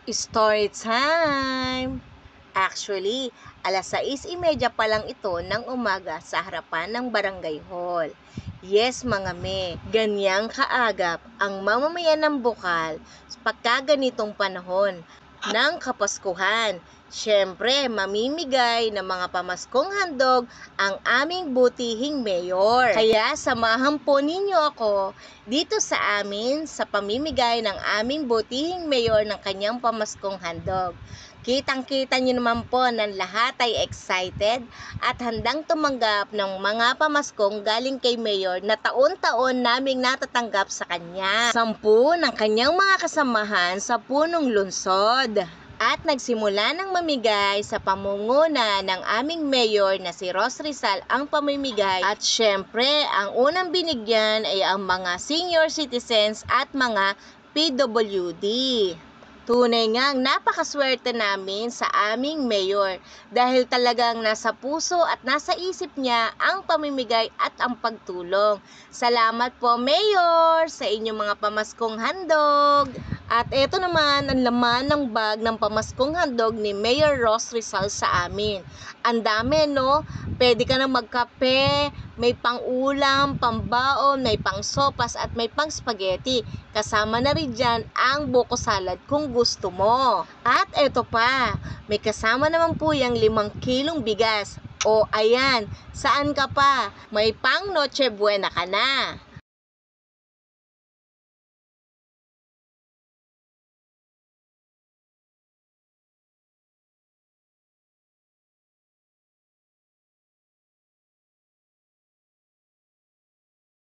Story time! Actually, alas 6:30 pa lang ito ng umaga sa harapan ng barangay hall. Yes, mga me, ganyang kaagap ang mamamayan ng Bukal pagka ganitong panahon ng Kapaskuhan. Siyempre, mamimigay ng mga pamaskong handog ang aming butihing mayor. Kaya samahan po ninyo ako dito sa amin sa pamimigay ng aming butihing mayor ng kanyang pamaskong handog. Kitang-kita nyo naman po na lahat ay excited at handang tumanggap ng mga pamaskong galing kay Mayor na taon-taon naming natatanggap sa kanya. 10 ng kanyang mga kasamahan sa punong lungsod. At nagsimula ng mamigay sa pamunguna ng aming mayor na si Ros Rizal ang pamimigay. At syempre, ang unang binigyan ay ang mga senior citizens at mga PWD. Tunay ngang napakaswerte namin sa aming mayor dahil talagang nasa puso at nasa isip niya ang pamimigay at ang pagtulong. Salamat po, Mayor, sa inyong mga pamaskong handog. At ito naman ang laman ng bag ng pamaskong handog ni Mayor Ros Rizal sa amin. Ang dami, no? Pwede ka na magkape, may pang-ulam, pambaon, may pang-sopas at may pang-spaghetti. Kasama na rin dyan ang buko salad kung gusto mo. At eto pa, may kasama naman po yung 5 kilong bigas. O ayan, saan ka pa? May pang Noche Buena ka na.